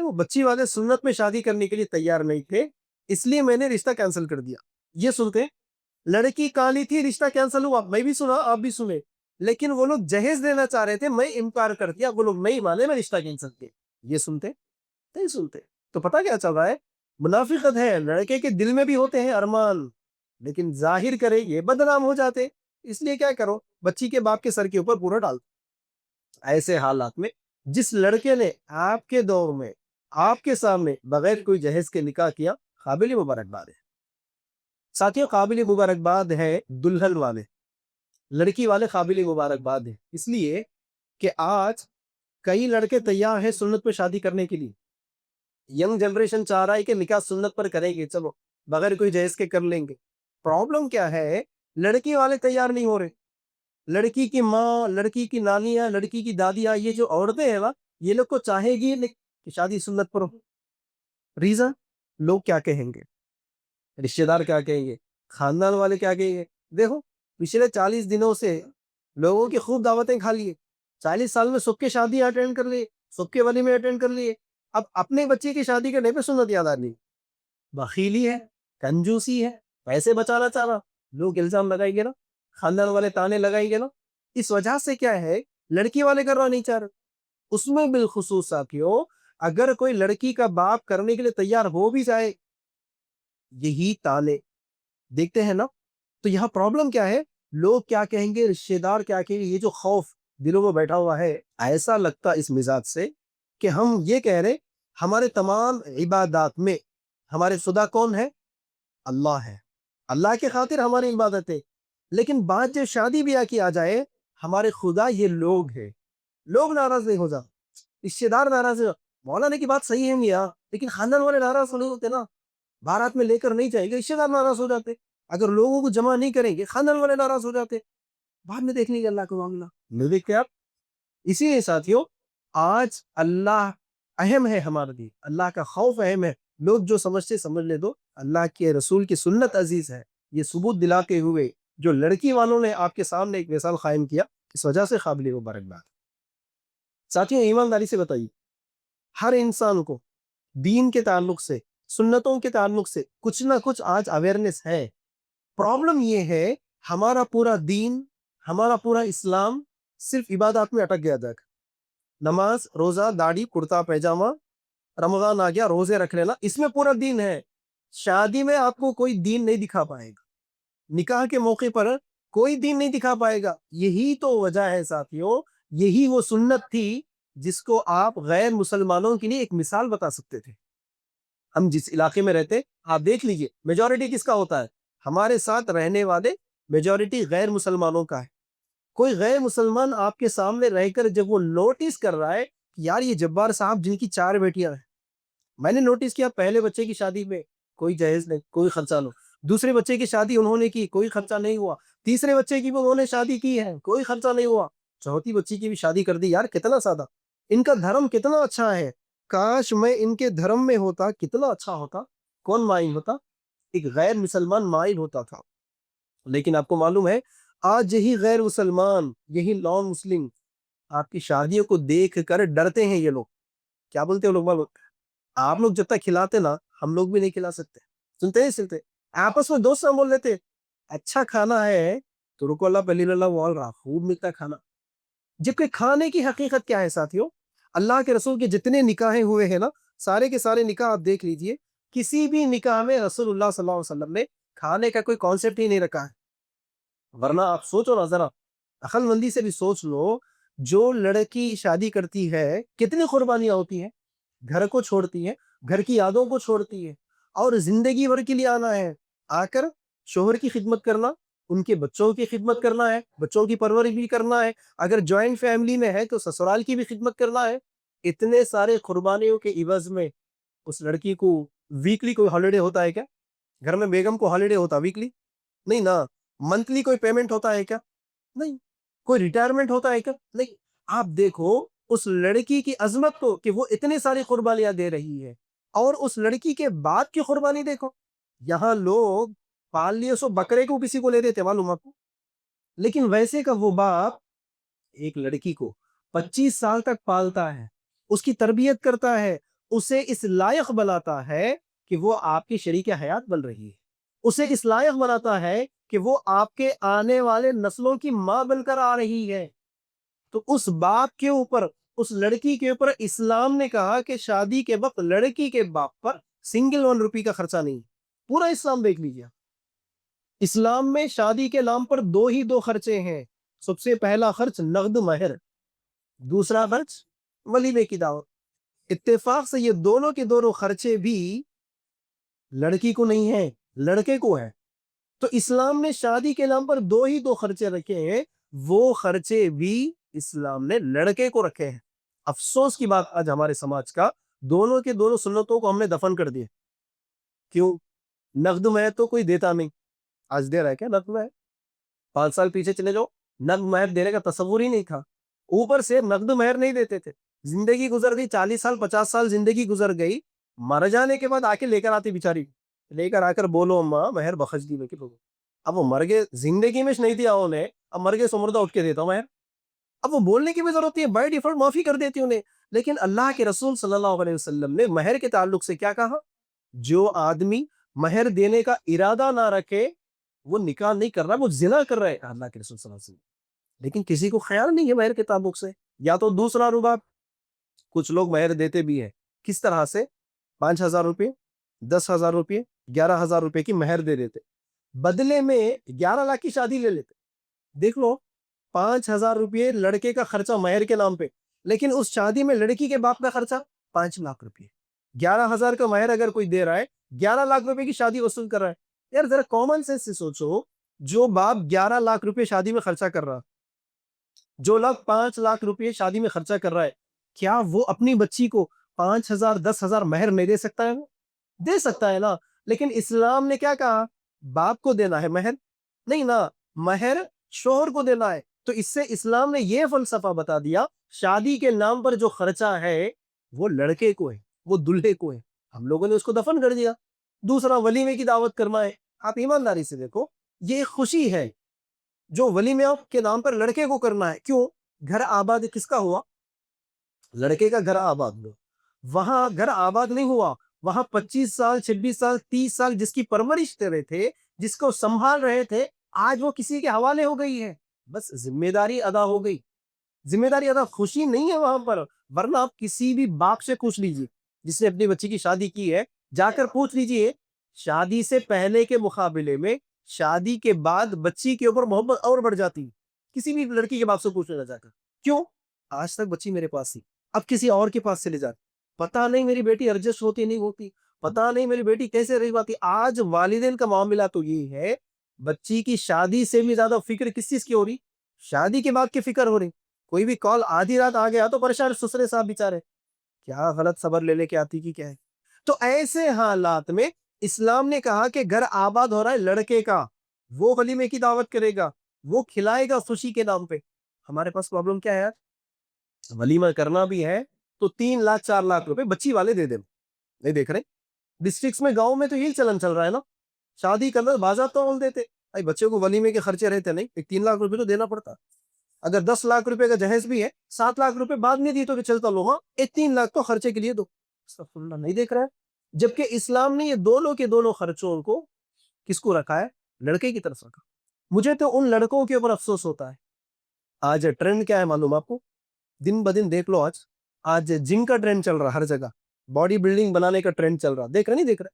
وہ بچی والے سنت میں شادی کرنے کے لیے تیار نہیں تھے، اس لیے میں نے رشتہ کینسل کر دیا۔ یہ سنتے لڑکی کالی تھی، رشتہ کینسل ہوا، میں بھی سنا آپ بھی سنے، لیکن وہ لوگ جہیز دینا چاہ رہے تھے، میں انکار کر دیا، وہ لوگ نہیں مانے، میں رشتہ کینسل کیا۔ یہ سنتے نہیں سنتے تو پتہ کیا چل رہا ہے؟ منافقت ہے، لڑکے کے دل میں بھی ہوتے ہیں ارمان، لیکن ظاہر کرے یہ بدنام ہو جاتے، اس لیے کیا کرو، بچی کے باپ کے سر کے اوپر پورا ڈال۔ ایسے حالات میں جس لڑکے نے آپ کے دور میں آپ کے سامنے بغیر کوئی جہیز کے نکاح کیا، قابل مبارکباد ہے ساتھیوں، قابل مبارکباد ہے دلہن والے، لڑکی والے قابل مبارکباد ہے، اس لیے کہ آج کئی لڑکے تیار ہیں سنت پہ شادی کرنے کے لیے۔ ینگ جنریشن چاہ رہا ہے کہ نکاح سنت پر کریں گے، چلو بغیر کوئی جہیز کے کر لیں گے۔ پرابلم کیا ہے؟ لڑکی والے تیار نہیں ہو رہے، لڑکی کی ماں، لڑکی کی نانیاں، لڑکی کی دادیاں، یہ جو عورتیں ہیں نا، یہ لوگ کو چاہے گی کہ شادی سنت پر ہو۔ ریزن لوگ کیا کہیں گے، رشتہ دار کیا کہیں گے، خاندان والے کیا کہیں گے۔ دیکھو پچھلے 40 دنوں سے لوگوں کی خوب دعوتیں کھا لیے، 40 سال میں سب کے شادی اٹینڈ کر لیے، سب کے ولیمے اٹینڈ کر لیے، اب اپنے بچے کی شادی کرنے پہ سنت یاد آ رہی۔ بخیلی ہے، کنجوسی ہے، پیسے بچانا چاہ رہا، لوگ الزام لگائیں گے نا، خاندان والے تانے لگائیں گے نا۔ اس وجہ سے کیا ہے، لڑکی والے کرنا نہیں چاہ رہے۔ اس میں بالخصوص ساتھیوں، اگر کوئی لڑکی کا باپ کرنے کے لیے تیار ہو بھی جائے، یہی تانے دیکھتے ہیں نا، تو یہاں پرابلم کیا ہے، لوگ کیا کہیں گے، رشتہ دار کیا کہیں گے، یہ جو خوف دلوں میں بیٹھا ہوا ہے، ایسا لگتا اس مزاج سے کہ ہم یہ کہہ رہے ہمارے تمام عبادات میں ہمارے خدا کون ہے؟ اللہ ہے، اللہ کے خاطر ہماری عبادت ہے، لیکن بات جب شادی بیاہ کی آ جائے، ہمارے خدا یہ لوگ ہیں، لوگ ناراض نہیں ہو جا، رشتہ دار ناراض ہو، مولانا کی بات صحیح ہے میاں، لیکن خاندان والے ناراض نہیں ہوتے نا، بارات میں لے کر نہیں جائے گا، رشتہ دار ناراض ہو جاتے، اگر لوگوں کو جمع نہیں کریں گے خاندان والے ناراض ہو جاتے، بعد میں دیکھ لیں گے اللہ کا معاملہ، نہیں دیکھتے آپ۔ اسی لیے ساتھیوں، آج اللہ اہم ہے ہمارے لیے، اللہ کا خوف اہم ہے، لوگ جو سمجھتے سمجھ لے دو، اللہ کے رسول کی سنت عزیز ہے، یہ ثبوت دلاتے ہوئے جو لڑکی والوں نے آپ کے سامنے ایک مثال قائم کیا، اس وجہ سے قابل مبارکباد۔ ساتھیوں ایمانداری سے بتائیے، ہر انسان کو دین کے تعلق سے، سنتوں کے تعلق سے کچھ نہ کچھ آج اویئرنس ہے۔ پرابلم یہ ہے، ہمارا پورا دین، ہمارا پورا اسلام صرف عبادات میں اٹک گیا تک، نماز، روزہ، داڑھی، کرتا پیجامہ، رمضان آ گیا روزے رکھ لینا، اس میں پورا دین ہے۔ شادی میں آپ کو کوئی دین نہیں دکھا پائے گا، نکاح کے موقع پر کوئی دین نہیں دکھا پائے گا۔ یہی تو وجہ ہے ساتھیوں، یہی وہ سنت تھی جس کو آپ غیر مسلمانوں کے لیے ایک مثال بتا سکتے تھے۔ ہم جس علاقے میں رہتے، آپ دیکھ لیجئے میجورٹی کس کا ہوتا ہے، ہمارے ساتھ رہنے والے میجورٹی غیر مسلمانوں کا ہے۔ کوئی غیر مسلمان آپ کے سامنے رہ کر جب وہ نوٹس کر رہا ہے کہ یار یہ جبار صاحب جن کی 4 بیٹیاں ہیں، میں نے نوٹس کیا پہلے بچے کی شادی میں کوئی جہیز نہیں، کوئی خرچہ نہیں، دوسرے بچے کی شادی انہوں نے کی، کوئی خرچہ نہیں ہوا، تیسرے بچے کی بھی انہوں نے شادی کی ہے، کوئی خرچہ نہیں ہوا، چوتھی بچی کی بھی شادی کر دی۔ یار کتنا سادہ، ان کا دھرم کتنا اچھا ہے، کاش میں ان کے دھرم میں ہوتا، کتنا اچھا ہوتا۔ کون مائل ہوتا؟ ایک غیر مسلمان مائل ہوتا تھا۔ لیکن آپ کو معلوم ہے، آج یہی غیر مسلمان، یہی نان مسلم آپ کی شادیوں کو دیکھ کر ڈرتے ہیں۔ یہ لوگ کیا بولتے ہیں، لوگ آپ لوگ جب تک کھلاتے نا، ہم لوگ بھی نہیں کھلا سکتے، سنتے آپس میں دوست بول لیتے اچھا کھانا ہے تو رکو اللہ پہلی اللہ بول رہا، خوب ملتا ہے کھانا۔ جبکہ کھانے کی حقیقت کیا ہے ساتھیوں، اللہ کے رسول کے جتنے نکاح ہوئے ہیں نا، سارے کے سارے نکاح آپ دیکھ لیجئے، کسی بھی نکاح میں رسول اللہ صلی اللہ علیہ وسلم نے کھانے کا کوئی کانسیپٹ ہی نہیں رکھا ہے۔ ورنہ آپ سوچو نا، ذرا عقل مندی سے بھی سوچ لو، جو لڑکی شادی کرتی ہے کتنی قربانیاں ہوتی ہیں، گھر کو چھوڑتی ہے، گھر کی یادوں کو چھوڑتی ہے، اور زندگی بھر کے لیے آنا ہے، آ کر شوہر کی خدمت کرنا، ان کے بچوں کی خدمت کرنا ہے، بچوں کی پرورش بھی کرنا ہے، اگر جوائنٹ فیملی میں ہے تو سسرال کی بھی خدمت کرنا ہے۔ اتنے سارے قربانیوں کے عوض میں اس لڑکی کو ویکلی کوئی ہالیڈے ہوتا ہے کیا؟ گھر میں بیگم کو ہالیڈے ہوتا ویکلی؟ نہیں نا۔ منتھلی کوئی پیمنٹ ہوتا ہے کیا؟ نہیں۔ کوئی ریٹائرمنٹ ہوتا ہے کیا؟ نہیں۔ آپ دیکھو اس لڑکی کی عظمت کو کہ وہ اتنے ساری قربانیاں دے رہی ہے، اور اس لڑکی کے بعد کی قربانی دیکھو، یہاں لوگ پال لیے سو بکرے کو کسی کو لے دیتے، معلوم آپ کو، لیکن ویسے کا وہ باپ ایک لڑکی کو 25 سال تک پالتا ہے، اس کی تربیت کرتا ہے، اسے اس لائق بناتا ہے کہ وہ آپ کی شریک حیات بن رہی ہے، اسے اس لائق بناتا ہے کہ وہ آپ کے آنے والے نسلوں کی ماں بن کر آ رہی ہے۔ تو اس باپ کے اوپر، اس لڑکی کے اوپر اسلام نے کہا کہ شادی کے وقت لڑکی کے باپ پر سنگل 1 روپی کا خرچہ نہیں۔ پورا اسلام دیکھ لیجیے، اسلام میں شادی کے نام پر دو خرچے ہیں۔ سب سے پہلا خرچ نقد مہر، دوسرا خرچ ولیمے کی دعوت۔ اتفاق سے یہ دونوں کے دونوں خرچے بھی لڑکی کو نہیں ہیں، لڑکے کو ہے۔ تو اسلام نے شادی کے نام پر دو خرچے رکھے ہیں، وہ خرچے بھی اسلام نے لڑکے کو رکھے ہیں۔ افسوس کی بات آج ہمارے سماج کا، دونوں کے دونوں سنتوں کو ہم نے دفن کر دیا۔ کیوں؟ نقد مہر تو کوئی دیتا نہیں، آج دے رہا ہے کیا نقد مہر؟ 5 سال پیچھے چلے جاؤ، نقد مہر دینے کا تصور ہی نہیں تھا۔ اوپر سے نقد مہر نہیں دیتے تھے، زندگی گزر گئی 40 سال 50 سال زندگی گزر گئی، مر جانے کے بعد آ کے لے کر آتی بیچاری، لے کر آ کر بولو اماں مہر بخش دی میں کہ لوگوں۔ اب وہ مر گئے، زندگی میں نہیں دیا انہیں، اب مر گئے سمردہ اٹھ کے دیتا ہوں مہر۔ اب وہ بولنے کی بھی ضرورت نہیں ہے، بائی ڈیفالٹ معافی کر دیتی انہیں۔ لیکن اللہ کے رسول صلی اللہ علیہ وسلم نے مہر کے تعلق سے کیا کہا؟ جو آدمی مہر دینے کا ارادہ نہ رکھے وہ نکاح نہیں کر رہا، وہ زنا کر رہا ہے، اللہ کے رسول صلی اللہ علیہ وسلم۔ لیکن کسی کو خیال نہیں ہے مہر کے تعلق سے۔ یا تو دوسرا رباب، کچھ لوگ مہر دیتے بھی ہیں، کس طرح سے 5,000 روپے 10,000 روپے 11,000 روپے کی مہر دے دیتے، بدلے میں 11 لاکھ کی شادی لے لیتے۔ دیکھ لو، 5,000 روپے لڑکے کا خرچہ مہر کے نام پہ، لیکن اس شادی میں لڑکی کے باپ کا خرچہ 5 لاکھ روپے۔ 11,000 کا مہر اگر کوئی دے رہا ہے، 11 لاکھ روپے کی شادی وصول کر رہا ہے۔ یار ذرا کامن سینس سے سوچو، جو باپ 11 لاکھ روپے شادی میں خرچہ کر رہا، جو لوگ 5 لاکھ روپے شادی میں خرچہ کر رہا ہے، کیا وہ اپنی بچی کو 5,000 10,000 مہر نہیں دے سکتا ہے؟ دے سکتا ہے نا۔ لیکن اسلام نے کیا کہا؟ باپ کو دینا ہے مہر؟ نہیں نا، مہر شوہر کو دینا ہے۔ تو اس سے اسلام نے یہ فلسفہ بتا دیا، شادی کے نام پر جو خرچہ ہے وہ لڑکے کو ہے، وہ دلہے کو ہے۔ ہم لوگوں نے اس کو دفن کر دیا۔ دوسرا ولیمے کی دعوت کرنا ہے۔ آپ ایمانداری سے دیکھو، یہ ایک خوشی ہے جو ولیمے کے نام پر لڑکے کو کرنا ہے۔ کیوں؟ گھر آباد کس کا ہوا؟ لڑکے کا گھر آباد ہوا۔ وہاں گھر آباد نہیں ہوا، وہاں 25 سال 26 سال 30 سال جس کی پرورش کر رہے تھے، جس کو سنبھال رہے تھے، آج وہ کسی کے حوالے ہو گئی ہے۔ بس ذمہ داری ادا ہو گئی، ذمہ داری ادا۔ خوشی نہیں ہے وہاں پر، ورنہ آپ کسی بھی باپ سے پوچھ لیجیے جس نے اپنی بچی کی شادی کی ہے، جا کر پوچھ لیجیے، شادی سے پہلے کے مقابلے میں شادی کے بعد بچی کے اوپر محبت اور بڑھ جاتی ہے۔ کسی بھی لڑکی کے باپ سے پوچھ لینا جا کر، کیوں؟ آج تک بچی میرے پاس تھی، اب کسی اور کے پاس چلے جاتی، پتہ نہیں میری بیٹی ایڈجسٹ ہوتی نہیں ہوتی، پتہ نہیں میری بیٹی کیسے رہ پاتی۔ آج والدین کا معاملہ تو یہ ہے، بچی کی شادی سے بھی زیادہ فکر کس چیز کی ہو رہی؟ شادی کے بعد کی فکر ہو رہی۔ کوئی بھی کال آدھی رات آ گیا تو پریشان، سسرے صاحب بیچارے کیا غلط خبر لے کے آتی کی کیا ہے۔ تو ایسے حالات میں اسلام نے کہا کہ گھر آباد ہو رہا ہے لڑکے کا، وہ ولیمے کی دعوت کرے گا، وہ کھلائے گا خوشی کے نام پہ۔ ہمارے پاس پرابلم کیا ہے یار؟ ولیمہ کرنا بھی ہے تو 3 لاکھ 4 لاکھ روپے بچی والے دے دیں۔ نہیں دیکھ رہے ڈسٹرکٹس میں، گاؤں میں تو یہی چلن چل رہا ہے نا، شادی کرنا بازار تو بول دیتے بھائی، بچے کو ولیمے کے خرچے رہتے نہیں، 3 لاکھ روپے تو دینا پڑتا۔ اگر 10 لاکھ روپے کا جہیز بھی ہے، 7 لاکھ روپے بعد میں دی تو کہ چلتا لو، ہاں 3 لاکھ تو خرچے کے لیے دو۔ استغفر اللہ، نہیں دیکھ رہا ہے؟ جبکہ اسلام نے یہ دونوں کے دونوں خرچوں کو کس کو رکھا ہے؟ لڑکے کی طرف رکھا۔ مجھے تو ان لڑکوں کے اوپر افسوس ہوتا ہے۔ آج ٹرینڈ کیا ہے معلوم آپ کو؟ دن بدن دیکھ لو، آج جم کا ٹرینڈ چل رہا، ہر جگہ باڈی بلڈنگ بنانے کا ٹرینڈ چل رہا، دیکھ رہے نہیں دیکھ رہے؟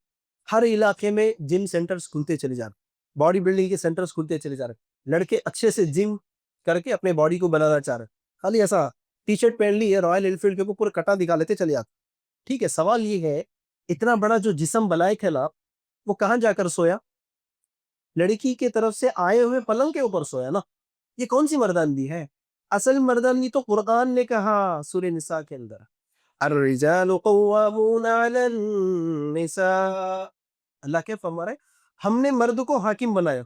ہر علاقے میں جم سینٹرز کھلتے چلے جا رہے، باڈی بلڈنگ کے سینٹرز کھلتے چلے جا رہے، لڑکے اچھے سے جم کر کے اپنے باڈی کو بنانا چاہ رہے، خالی ایسا ٹی شرٹ پہن لی ہے، رائل انفیلڈ کے اوپر پورا کٹا دکھا لیتے چلے آتے۔ ٹھیک ہے، سوال یہ ہے، اتنا بڑا جو جسم بلائق ہے نا، وہ کہاں جا کر سویا؟ لڑکی کے طرف سے آئے ہوئے پلنگ کے اوپر سویا نا۔ یہ کون سی مردانگی ہے؟ اصل مردانگی تو قرآن نے کہا سورہ نساء کے اندر، الرجال قوامون علی النساء۔ اللہ کیا فرما رہا ہے؟ ہم نے مرد کو حاکم بنایا،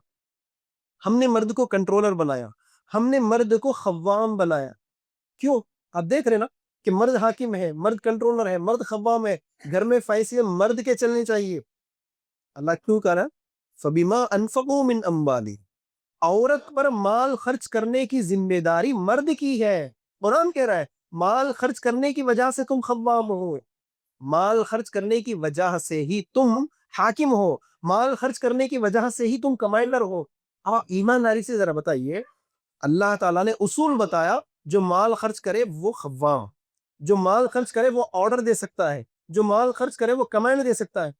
ہم نے مرد کو کنٹرولر بنایا، ہم نے مرد کو خوام بنایا۔ کیوں؟ آپ دیکھ رہے نا کہ مرد حاکم ہے، مرد کنٹرولر ہے، مرد خوام ہے، گھر میں فیصلے مرد کے چلنے چاہیے۔ اللہ کیوں کہہ رہا ہے؟ فَبِمَا أَنفَقُوا مِنْ أَمْوَالِهِمْ، عورت پر مال خرچ کرنے کی ذمہ داری مرد کی ہے۔ قرآن کہہ رہا ہے مال خرچ کرنے کی وجہ سے تم خوام ہو۔ مال خرچ کرنے کی وجہ سے ہی تم حاکم ہو، مال خرچ کرنے کی وجہ سے ہی تم کمانڈر ہو۔ آپ ایمانداری سے ذرا بتائیے، اللہ تعالیٰ نے اصول بتایا، جو مال خرچ کرے وہ خوام، جو مال خرچ کرے وہ آرڈر دے سکتا ہے، جو مال خرچ کرے وہ کمانڈ دے سکتا ہے۔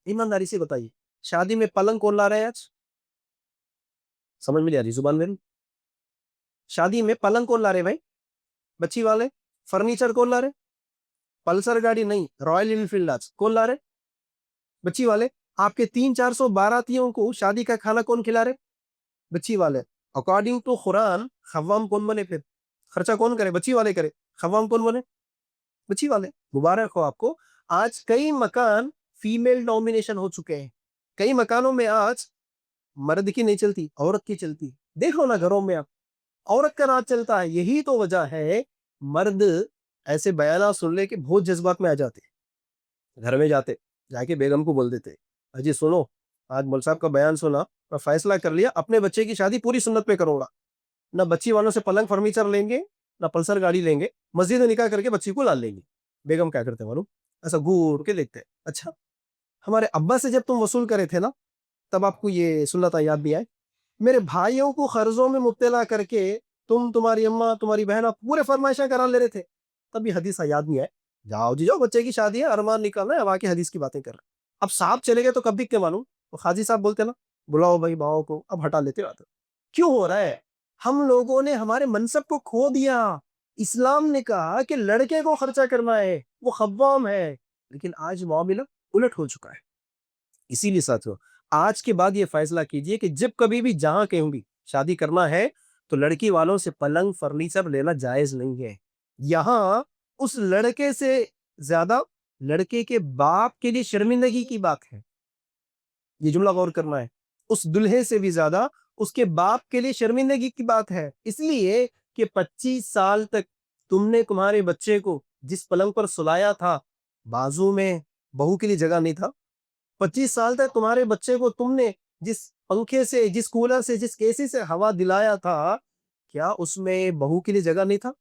ایمانداری سے بتائیے، شادی میں پلنگ کون لا رہے ہیں آج؟ سمجھ میں نہیں آ رہی زبان میری؟ شادی میں پلنگ کون لا رہے بھائی؟ بچی والے۔ فرنیچر کون لا رہے؟ پلسر گاڑی نہیں، رائل انفیلڈ آج کون لا رہے؟ بچی والے۔ آپ کے 300-400 باراتیوں کو شادی کا کھانا کون کھلا رہے؟ بچی والے۔ اکارڈنگ ٹو قرآن خوام کون بنے؟ پھر خرچہ کون کرے؟ بچی والے کرے۔ خوام کون بنے؟ بچی والے۔ مبارک ہو آپ کو، آج کئی مکان فیمیل ڈومینیشن ہو چکے ہیں، کئی مکانوں میں آج مرد کی نہیں چلتی، عورت کی چلتی۔ دیکھو نا گھروں میں آپ، عورت کا راج چلتا ہے۔ یہی تو وجہ ہے مرد ایسے بیانات سن لے کہ بہت جذبات میں آ جاتے، گھر میں جاتے جا کے بیگم کو بول دیتے، اجی سنو، آج مول صاحب کا بیان سنا، میں فیصلہ کر لیا اپنے بچے کی شادی پوری سنت پہ کروں گا، نہ بچی والوں سے پلنگ فرنیچر لیں گے، نہ پلسر گاڑی لیں گے، مسجد میں نکاح کر کے بچی کو لال لیں گے۔ بیگم کیا کرتے معلوم؟ ایسا گور کے دیکھتے، اچھا ہمارے ابا سے جب تم وصول کرے تھے نا، تب آپ کو یہ سنت یاد بھی آئے؟ میرے بھائیوں کو قرضوں میں مبتلا کر کے تمہاری اماں تمہاری بہنیں پورے فرمائشاں کرا لے رہے تھے، تب یہ حدیث یاد نہیں آئے؟ جاؤ جی جاؤ، بچے کی شادی ہے، ارمان نکالنا ہے، اب آ کے حدیث کی باتیں کر رہے ہیں۔ اب صاحب چلے گئے تو کب دکھ کے معلوم؟ وہ قاضی صاحب بولتے نا، بلاؤ بھائی باؤ کو، اب ہٹا لیتے بات۔ کیوں ہو رہا ہے؟ ہم لوگوں نے ہمارے منصب کو کھو دیا۔ اسلام نے کہا کہ لڑکے کو خرچہ کرنا ہے، وہ خوام ہے، لیکن آج معاملہ الٹ ہو چکا ہے۔ اسی لیے ساتھیو، آج کے بعد یہ فیصلہ کیجئے کہ جب کبھی بھی جہاں کہیں بھی شادی کرنا ہے تو لڑکی والوں سے پلنگ فرنیچر لینا جائز نہیں ہے۔ یہاں اس لڑکے سے زیادہ لڑکے کے باپ کے لیے شرمندگی کی بات ہے، یہ جملہ غور کرنا ہے۔ اس دلہے سے بھی زیادہ اس کے باپ کے لیے شرمندگی کی بات ہے، اس لیے کہ 25 سال تک تم نے تمہارے بچے کو جس پلنگ پر سلایا تھا، بازو میں بہو کے لیے جگہ نہیں تھا۔ 25 سال تک تمہارے بچے کو تم نے جس پنکھے سے، جس کولر سے، جس اے سی سے ہوا دلایا تھا، کیا اس میں بہو کے لیے جگہ نہیں تھا؟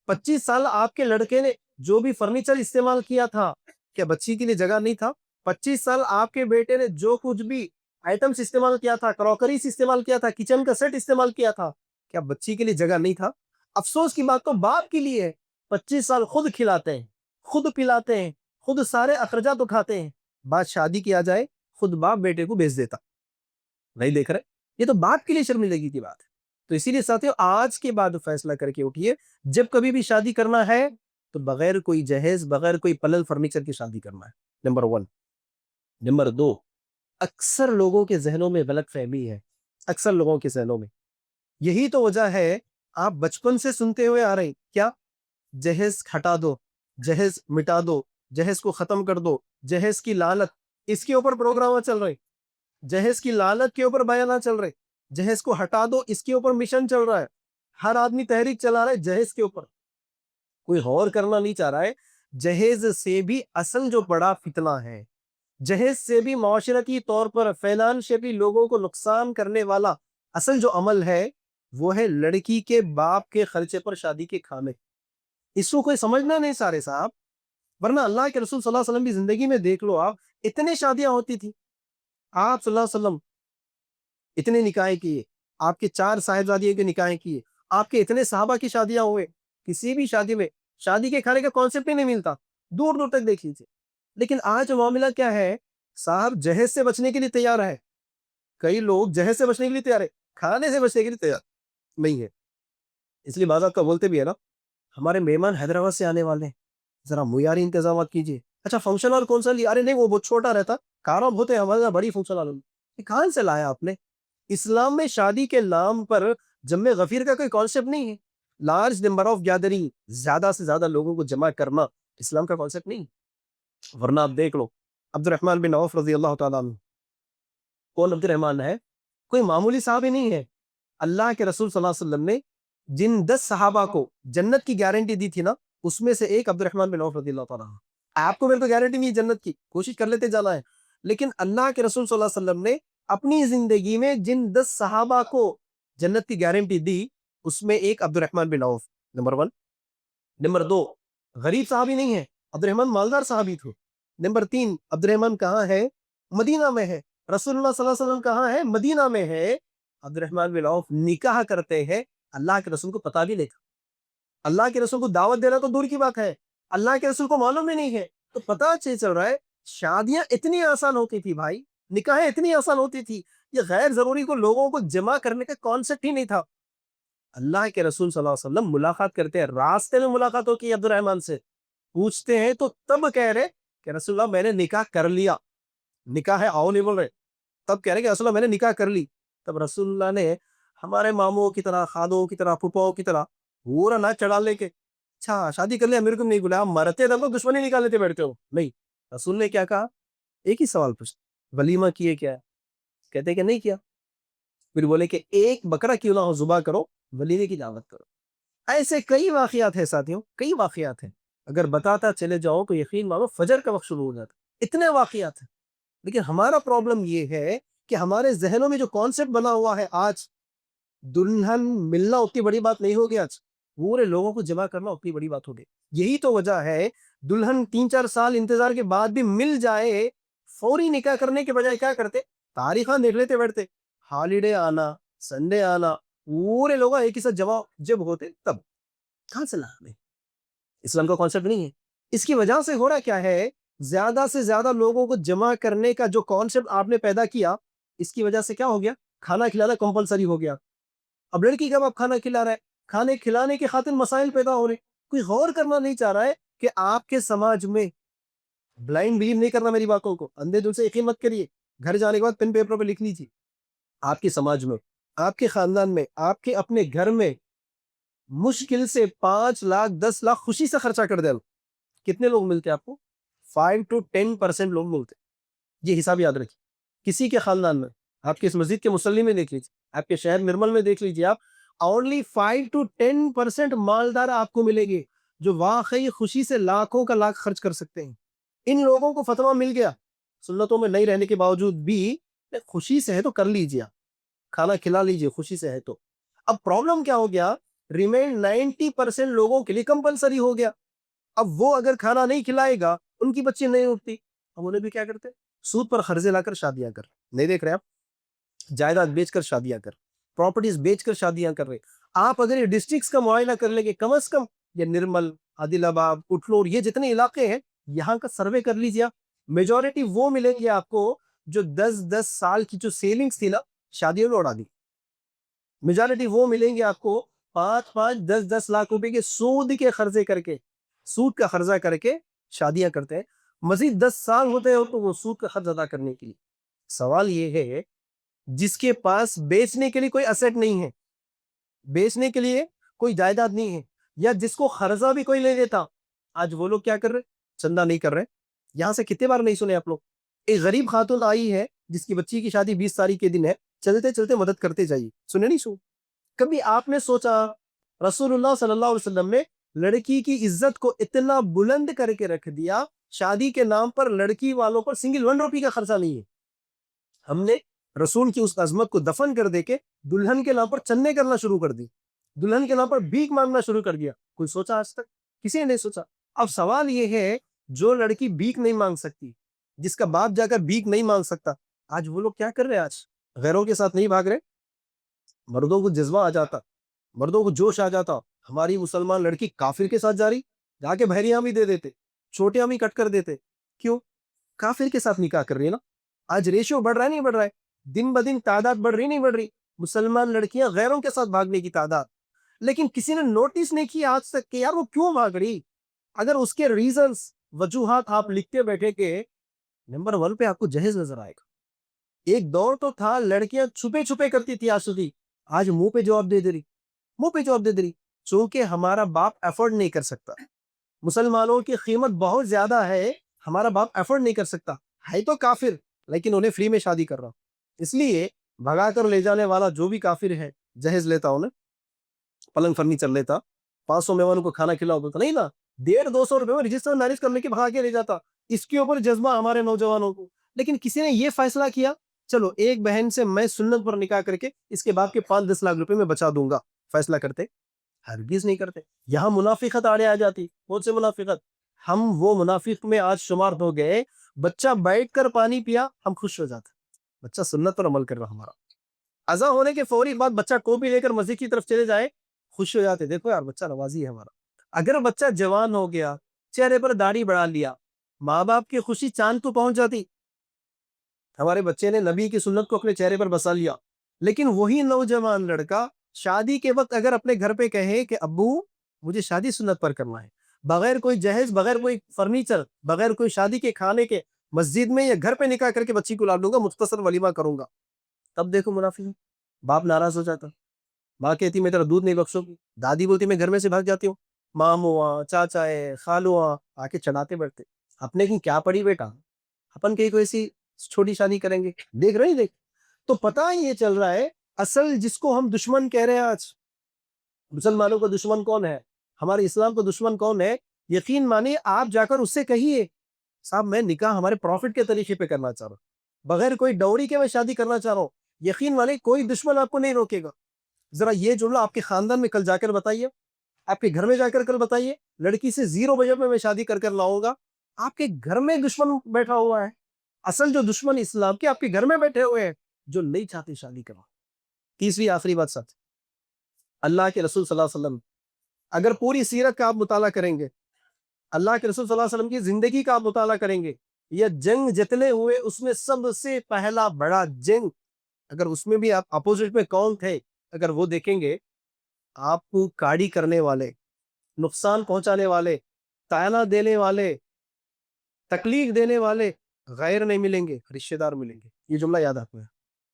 25 سال آپ کے لڑکے نے جو بھی فرنیچر استعمال کیا تھا، کیا بچی کے لیے جگہ نہیں تھا؟ 25 سال آپ کے بیٹے نے جو کچھ بھی آئٹمس استعمال کیا تھا، کراکریز استعمال کیا تھا، کچن کا سیٹ استعمال کیا تھا، کیا بچی کے لیے جگہ نہیں تھا؟ افسوس کی بات تو باپ کے لیے ہے، 25 سال خود کھلاتے ہیں، خود پلاتے ہیں، خود سارے اخراجات اٹھاتے ہیں، بات شادی کی آ جائے خود باپ بیٹے کو بیچ دیتا۔ نہیں دیکھ رہے؟ یہ تو باپ کے لیے شرمندگی کی بات ہے۔ تو اسی لیے ساتھیو، آج کے بعد فیصلہ کر کے اٹھیے، جب کبھی بھی شادی کرنا ہے تو بغیر کوئی جہیز، بغیر کوئی پلل فرنیچر کی شادی کرنا ہے، نمبر 1۔ نمبر 2، اکثر لوگوں کے ذہنوں میں غلط فہمی ہے، اکثر لوگوں کے ذہنوں میں یہی تو وجہ ہے، آپ بچپن سے سنتے ہوئے آ رہے ہیں، کیا؟ جہیز ہٹا دو، جہیز مٹا دو، جہیز کو ختم کر دو، جہیز کی لعنت، اس کے اوپر پروگرام چل رہے، جہیز کی لعنت کے اوپر بیانات چل رہے، جہیز کو ہٹا دو اس کے اوپر مشن چل رہا ہے، ہر آدمی تحریک چلا رہا ہے جہیز کے اوپر، کوئی غور کرنا نہیں چاہ رہا ہے جہیز سے بھی اصل جو بڑا فتنہ ہے، جہیز سے بھی معاشرتی طور پر فائنانشلی لوگوں کو نقصان کرنے والا اصل جو عمل ہے، وہ ہے لڑکی کے باپ کے خرچے پر شادی کے کھانے۔ اس کو کوئی سمجھنا نہیں سارے صاحب، ورنہ اللہ کے رسول صلی اللہ علیہ وسلم کی زندگی میں دیکھ لو، آپ اتنے شادیاں ہوتی تھی، آپ صلی اللہ علیہ وسلم اتنے نکاح کیے، آپ کے 4 صاحبزادیوں کے نکاح کیے، آپ کے اتنے صحابہ کی شادیاں ہوئے، کسی بھی شادی میں شادی کے کھانے کا کانسیپٹ ہی نہیں ملتا، دور دور تک دیکھ لیجیے۔ لیکن آج معاملہ کیا ہے صاحب؟ جہیز سے بچنے کے لیے تیار ہے، کئی لوگ جہیز سے بچنے کے لیے تیار ہے، کھانے سے بچنے کے لیے تیار نہیں ہے۔ اس لیے بعض آپ کا بولتے بھی ہے نا، ہمارے مہمان حیدرآباد سے آنے والے ہیں، ذرا معیاری انتظامات کیجیے۔ اچھا فنکشن ہال کون سا لیا؟ ارے نہیں، وہ بہت چھوٹا رہتا، کاروں ہوتے ہیں ہمارے بڑی فنکشن ہال، کہاں سے لایا آپ نے؟ اسلام میں شادی کے نام پر جمع غفیر کا کوئی کانسیپٹ نہیں ہے، لارج نمبر آف گیدرنگ، زیادہ سے زیادہ لوگوں کو جمع کرنا اسلام کا کانسیپٹ نہیں، ورنہ آپ دیکھ لو عبد الرحمن بن عوف رضی اللہ تعالیٰ عنہ، کون عبد الرحمن ہے؟ کوئی معمولی صحابی نہیں ہے، اللہ کے رسول صلی اللہ علیہ وسلم نے جن 10 صحابہ کو جنت کی گارنٹی دی تھی نا، اس میں سے ایک عبد الرحمن بن عوف رضی اللہ تعالیٰ عنہ۔ آپ کو میرے کو گارنٹی نہیں ہے جنت کی، کوشش کر لیتے جانا ہے، لیکن اللہ کے رسول صلی اللہ علیہ وسلم نے اپنی زندگی میں جن 10 صحابہ کو جنت کی گارنٹی دی، اس میں ایک عبد الرحمن بن عوف، نمبر 1۔ نمبر 2، غریب صحابی نہیں ہے، عبد الرحمن مالدار صحابی تھے، نمبر 3 عبد الرحمن کہاں ہے؟ مدینہ میں ہے. رسول اللہ صلی اللہ علیہ وسلم کہاں ہے؟ مدینہ میں ہے. عبد الرحمن بن عوف نکاح کرتے ہیں, اللہ کے رسول کو پتا بھی نہیں تھا. اللہ کے رسول کو دعوت دینا تو دور کی بات ہے, اللہ کے رسول کو معلوم بھی نہیں ہے. تو پتا چل رہا ہے شادیاں اتنی آسان ہوتی تھی بھائی, نکاحیں اتنی آسان ہوتی تھی, یہ غیر ضروری کو لوگوں کو جمع کرنے کا کانسیپٹ ہی نہیں تھا. اللہ کے رسول صلی اللہ علیہ وسلم ملاقات کرتے ہیں, راستے میں ملاقات ہو کی عبد الرحمن سے, پوچھتے ہیں تو تب کہہ رہے کہ رسول اللہ میں نے نکاح کر لیا. نکاح ہے آؤ نہیں بول رہے, تب کہہ رہے کہ رسول اللہ میں نے نکاح کر لی. تب رسول اللہ نے ہمارے ماموں کی طرح, خالوں کی طرح, پھپھاؤں کی طرح پورا نہ چڑھا لے کے, اچھا شادی کر لیا میرے کو نہیں بولا, مرتے تب تو دشمنی نکال لیتے بیٹھتے ہو. نہیں, رسول نے کیا کہا, ایک ہی سوال پوچھا, ولیمہ کیے کیا ہے؟ کہتے کہ نہیں کیا. پھر بولے کہ ایک بکرا کیوں نہ ہو ذبح کرو, ولیمے کی دعوت کرو. ایسے کئی واقعات ہیں ساتھیوں, کئی واقعات ہیں, اگر بتاتا چلے جاؤ تو یقین مانو فجر کا وقت شروع ہو جاتا. اتنے واقعات ہیں. لیکن ہمارا پرابلم یہ ہے کہ ہمارے ذہنوں میں جو کانسیپٹ بنا ہوا ہے, آج دلہن ملنا اتنی بڑی بات نہیں ہوگی, آج پورے لوگوں کو جمع کرنا اتنی بڑی بات ہوگی. یہی تو وجہ ہے دلہن 3-4 سال انتظار کے بعد بھی مل جائے, فوری نکاح کرنے کے بجائے کیا کرتے, تاریخاں دیکھ لیتے بیٹھتے, ہالیڈے آنا, سنڈے آنا, پورے لوگ ایک ہی ساتھ جمع جب ہوتے, تب کہاں سے لا ہمیں؟ اسلام کا کانسیپٹ نہیں ہے. اس کی وجہ سے ہو رہا کیا ہے, زیادہ سے زیادہ لوگوں کو جمع کرنے کا جو کانسیپٹ آپ نے پیدا کیا, اس کی وجہ سے کیا ہو گیا, کھانا کھلانا کمپلسری ہو گیا. اب لڑکی کا باپ کھانا کھلا رہا ہے, کھانے کھلانے کے خاطر مسائل پیدا ہو رہے. کوئی غور کرنا نہیں چاہ رہا ہے کہ آپ کے سماج میں بلائنڈ بلیو نہیں کرنا, میری باتوں کو اندھے دل سے یقین مت کریے. گھر جانے کے بعد پین پیپر پہ لکھ لیجیے, آپ کے سماج میں, آپ کے خاندان میں, آپ کے اپنے گھر میں مشکل سے 5 لاکھ 10 لاکھ خوشی سے خرچہ کر دے. کتنے لوگ ملتے ہیں آپ کو؟ 5 to 10% لوگ ملتے. یہ حساب یاد رکھیے. کسی کے خاندان میں, آپ کے اس مسجد کے مصلی میں دیکھ لیجیے, آپ کے شہر نرمل میں دیکھ لیجیے, آپ اونلی 5 to 10% مالدار آپ کو ملے گے جو واقعی خوشی سے لاکھوں کا لاکھ خرچ کر سکتے ہیں. ان لوگوں کو فتویٰ مل گیا, سنتوں میں نہیں رہنے کے باوجود بھی خوشی سے ہے تو کر لیجیے, کھانا کھلا لیجیے خوشی سے ہے تو. اب پرابلم کیا ہو گیا, ریمین 90% لوگوں کے لیے کمپلسری ہو گیا. اب وہ اگر کھانا نہیں کھلائے گا, ان کی بچی نہیں اٹھتی. اب انہیں بھی کیا کرتے, سود پر قرضے لا کر شادیاں کر. نہیں دیکھ رہے آپ, جائیداد بیچ کر شادیاں کر, پراپرٹیز بیچ کر شادیاں کر رہے. آپ اگر یہ ڈسٹرکٹس کا معائنہ کر لیں گے, کم از کم یہ نرمل, عادل آباد, اٹھلور, یہ جتنے علاقے ہیں یہاں کا سروے کر لیجیے, میجورٹی وہ ملیں گے آپ کو جو 10-10 سال کی جو سیونگز تھی نا, شادیوں میں اڑا دی. میجورٹی وہ ملیں گے آپ کو 5-5, 10-10 لاکھ روپے کے سود کے قرضے کر کے, سود کا قرضہ کر کے شادیاں کرتے ہیں. مزید 10 سال ہوتے ہیں تو وہ سود کا قرض ادا کرنے کے لیے. سوال یہ ہے, جس کے پاس بیچنے کے لیے کوئی ایسٹ نہیں ہے, بیچنے کے لیے کوئی جائیداد نہیں ہے, یا جس کو قرضہ بھی کوئی لے لیتا, آج وہ لوگ کیا کر رہے, چندہ نہیں کر رہے. یہاں سے کتنے بار نہیں سنے آپ لوگ, ایک غریب خاتون آئی ہے جس کی بچی کی شادی 20 تاریخ کے دن ہے, چلتے چلتے مدد کرتے جائیے. سنے نہیں سو؟ کبھی آپ نے سوچا رسول اللہ صلی اللہ علیہ وسلم نے لڑکی کی عزت کو اتنا بلند کر کے رکھ دیا, شادی کے نام پر لڑکی والوں پر سنگل 1 روپی کا خرچہ نہیں ہے. ہم نے رسول کی اس عظمت کو دفن کر دے کے دلہن کے نام پر چندے کرنا شروع کر دی, دلہن کے نام پر بھیک مانگنا شروع کر دیا. کوئی سوچا آج تک؟ کسی نے نہیں سوچا. اب سوال یہ ہے, جو لڑکی بھیک نہیں مانگ سکتی, جس کا باپ جا کر بھیک نہیں مانگ سکتا, آج وہ لوگ کیا کر رہے ہیں, آج غیروں کے ساتھ نہیں بھاگ رہے. مردوں کو جذبہ آ جاتا, مردوں کو جوش آ جاتا, ہماری مسلمان لڑکی کافر کے ساتھ جا رہی, جا کے بحریاں بھی دے دیتے, چھوٹیاں بھی کٹ کر دیتے. کیوں؟ کافر کے ساتھ نکاح کر رہی ہے نا. آج ریشو بڑھ رہا ہے نہیں بڑھ رہا ہے, دن بدن تعداد بڑھ رہی نہیں بڑھ رہی, مسلمان لڑکیاں غیروں کے ساتھ بھاگنے کی تعداد. لیکن کسی نے نوٹس نہیں کیا آج تک کہ یار وہ کیوں بھاگ رہی. اگر اس کے ریزنز, وجوہات آپ لکھتے بیٹھے کہ نمبر 1 پہ آپ کو جہیز نظر آئے گا. ایک دور تو تھا لڑکیاں چھپے چھپے کرتی تھی آسودی, آج منہ پہ جواب دے رہی, منہ پہ جواب دے رہی, چونکہ ہمارا باپ ایفورڈ نہیں کر سکتا. مسلمانوں کی قیمت بہت زیادہ ہے, ہمارا باپ ایفورڈ نہیں کر سکتا, ہے تو کافر لیکن انہیں فری میں شادی کر رہا, اس لیے بھگا کر لے جانے والا جو بھی کافر ہے جہیز لیتا, انہیں پلنگ فرنیچر لیتا, 500 مہمانوں کو کھانا کھلا ہوتا نہیں نا, 150-200 روپے میں رجسٹر میرج کرنے کے بھگا کے لے جاتا. اس کے اوپر جذبہ ہمارے نوجوانوں کو. لیکن کسی نے یہ فیصلہ کیا, چلو ایک بہن سے میں سنت پر نکاح کر کے اس کے باپ کے 5-10 لاکھ روپے میں بچا دوں گا, فیصلہ کرتے؟ ہرگز نہیں کرتے. یہاں منافقت آڑے آ جاتی. کون سے منافقت؟ ہم وہ منافق میں آج شمار ہو گئے. بچہ بیٹھ کر پانی پیا ہم خوش ہو جاتے, بچہ سنت پر عمل کر رہا ہمارا. اذان ہونے کے فوری بعد بچہ ٹوپی لے کر مسجد کی طرف چلے جائے, خوش ہو جاتے, دیکھو یار بچہ نمازی ہے ہمارا. اگر بچہ جوان ہو گیا, چہرے پر داڑھی بڑھا لیا, ماں باپ کی خوشی چاند کو پہنچ جاتی. ہمارے بچے نے نبی کی سنت کو اپنے چہرے پر بسا لیا. لیکن وہی نوجوان لڑکا شادی کے وقت اگر اپنے گھر پہ کہے کہ ابو مجھے شادی سنت پر کرنا ہے, بغیر کوئی جہیز, بغیر کوئی فرنیچر, بغیر کوئی شادی کے کھانے کے, مسجد میں یا گھر پہ نکاح کر کے بچی کو لا لوں گا, مختصر ولیمہ کروں گا, تب دیکھو منافق. باپ ناراض ہو جاتا, ماں کہتی میں تیرا دودھ نہیں بخشوں گی, دادی بولتی میں گھر میں سے بھاگ جاتی ہوں, ماموں چاچا خالو آ کے چڑھاتے بیٹھتے. اپنے کی کیا پڑی بیٹا, اپن کہیں کوئی ایسی چھوٹی شادی کریں گے, دیکھ رہے ہیں دیکھ. تو پتہ یہ چل رہا ہے اصل جس کو ہم دشمن کہہ رہے ہیں آج, مسلمانوں کا دشمن کون ہے, ہمارے اسلام کا دشمن کون ہے, یقین مانیے آپ جا کر اس سے کہیے صاحب میں نکاح ہمارے پروفٹ کے طریقے پہ کرنا چاہ رہا ہوں, بغیر کوئی ڈوری کے میں شادی کرنا چاہ رہا ہوں, یقین مانیے کوئی دشمن آپ کو نہیں روکے گا. ذرا یہ جملہ آپ کے خاندان میں کل جا کر بتائیے, آپ کے گھر میں جا کر کل بتائیے, لڑکی سے 0 بجٹ میں شادی کر کر لاؤں گا, آپ کے گھر میں دشمن بیٹھا ہوا ہے. اصل جو دشمن اسلام کے آپ کے گھر میں بیٹھے ہوئے ہیں جو نہیں چاہتے شادی کرنا. تیسری آخری بات سچ, اللہ کے رسول صلی اللہ علیہ وسلم اگر پوری سیرت کا آپ مطالعہ کریں گے, اللہ کے رسول صلی اللہ علیہ وسلم کی زندگی کا آپ مطالعہ کریں گے, یہ جنگ جتنے ہوئے اس میں سب سے پہلا بڑا جنگ, اگر اس میں بھی آپ اپوزٹ میں کون تھے اگر وہ دیکھیں گے, آپ کو کاڑی کرنے والے, نقصان پہنچانے والے, تانا دینے والے, تکلیف دینے والے غیر نہیں ملیں گے, رشتہ دار ملیں گے. یہ جملہ یاد آپ میں.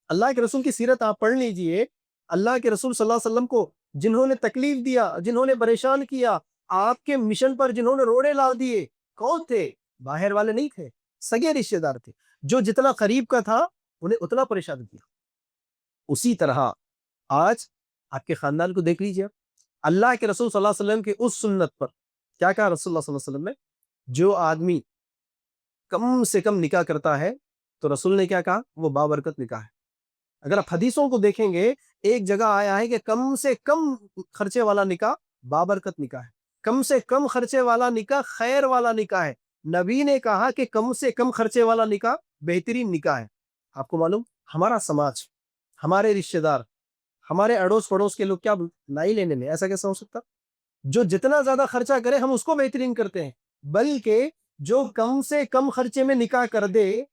اللہ کے رسول کی سیرت آپ پڑھ لیجئے, اللہ کے رسول صلی اللہ علیہ وسلم کو جنہوں نے تکلیف دیا, جنہوں نے پریشان کیا, آپ کے مشن پر جنہوں نے روڑے لا دیے, کون تھے؟ باہر والے نہیں تھے, سگے رشتہ دار تھے. جو جتنا قریب کا تھا انہیں اتنا پریشان کیا. اسی طرح آج آپ کے خاندان کو دیکھ لیجئے, اللہ کے رسول صلی اللہ علیہ وسلم کی اس سنت پر کیا کہا رسول اللہ صلی اللہ علیہ وسلم نے, جو آدمی کم سے کم نکاح کرتا ہے تو رسول نے کیا کہا, وہ بابرکت نکاح ہے. اگر آپ حدیثوں کو دیکھیں گے, ایک جگہ آیا ہے کہ کم سے کم خرچے والا نکاح بابرکت نکاح ہے, کم سے کم خرچے والا نکاح خیر والا نکاح ہے. نبی نے کہا کہ کم سے کم خرچے والا نکاح بہترین نکاح ہے. آپ کو معلوم, ہمارا سماج, ہمارے رشتہ دار, ہمارے اڑوس پڑوس کے لوگ کیا نہیں لینے میں, ایسا کیسا ہو سکتا؟ جو جتنا زیادہ خرچہ کرے ہم اس کو بہترین کرتے ہیں, بلکہ جو کم سے کم خرچے میں نکاح کر دے,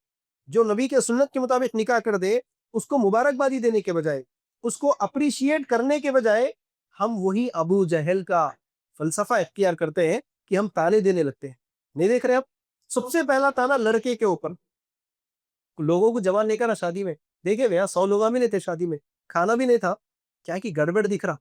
جو نبی کے سنت کے مطابق نکاح کر دے, اس کو مبارکبادی دینے کے بجائے, اس کو اپریشیٹ کرنے کے بجائے, ہم وہی ابو جہل کا فلسفہ اختیار کرتے ہیں کہ ہم تانے دینے لگتے ہیں. نہیں دیکھ رہے آپ, سب سے پہلا تانا لڑکے کے اوپر. لوگوں کو جوان لے کر شادی میں دیکھے بھیا 100 لوگ بھی نہیں تھے, شادی میں کھانا بھی نہیں تھا, کیا کہ گڑبڑ دکھ رہا.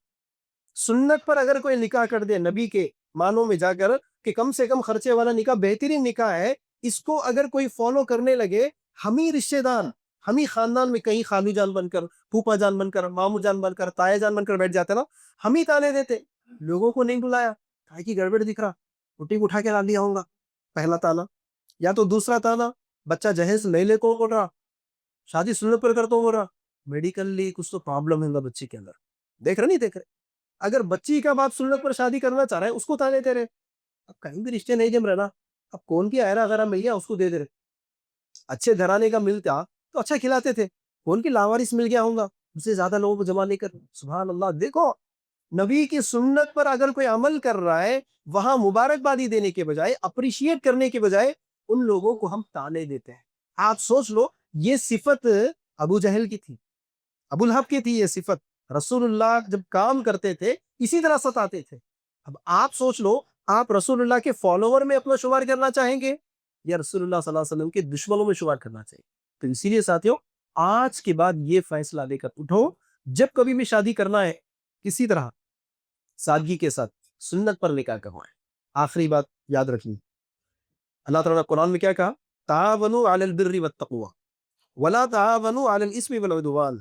سنت پر اگر کوئی نکاح کر دے نبی کے معنوں میں جا کر کہ کم سے کم خرچے والا نکاح بہترین نکاح ہے, اس کو اگر کوئی فالو کرنے لگے, ہم ہی رشتہ دار, ہم ہی خاندان میں کہیں خالو جان بن کر, پھوپا جان بن کر, مامو جان بن کر, تایا جان بن کر بیٹھ جاتے نا, ہم ہی تانے دیتے, لوگوں کو نہیں بلایا, کہا کہ گڑبڑ دکھ رہا, اٹھی اٹھا کے لا لیا ہوں گا. پہلا تانا. یا تو دوسرا تانا, بچہ جہیز نہیں لے کو بول رہا, شادی سنت پر کرتا ہو رہا, میڈیکلی کچھ تو پرابلم ہے بچے کے اندر. دیکھ رہے نہیں دیکھ رہے, اگر بچی کا باپ سنت پر شادی کرنا چاہ رہا ہے اس کو تانے دے رہے. اب کہیں بھی رشتے نہیں جم رہے نا, اب کون کی آئرہ اگر مل گیا اس کو دے دے رہے. اچھے گھرانے کا ملتا تو اچھا کھلاتے تھے, کون کی لاوارث مل گیا ہوگا, اس سے زیادہ لوگوں کو جمع نہیں کر. سبحان اللہ. دیکھو نبی کی سنت پر اگر کوئی عمل کر رہا ہے, وہاں مبارکبادی دینے کے بجائے, اپریشیٹ کرنے کے بجائے, ان لوگوں کو ہم تانے دیتے ہیں. آپ سوچ لو, یہ صفت ابو جہل کی تھی, ابو لہب کی تھی یہ صفت. رسول اللہ جب کام کرتے تھے اسی طرح ستاتے تھے. اب آپ سوچ لو, آپ رسول اللہ کے فالوور میں اپنا شمار کرنا چاہیں گے یا رسول اللہ صلی اللہ علیہ وسلم کے دشمنوں میں شمار کرنا چاہیں گے؟ تو اسی لیے ساتھیوں, آج کے بعد یہ فیصلہ لے کر اٹھو, جب کبھی بھی شادی کرنا ہے کسی طرح سادگی کے ساتھ سنت پر نکاح کروائیں. آخری بات یاد رکھیں, اللہ تعالیٰ نے قرآن میں کیا کہا, تعاونوا علی البر والتقوی ولا تعاونوا علی الاثم والعدوان.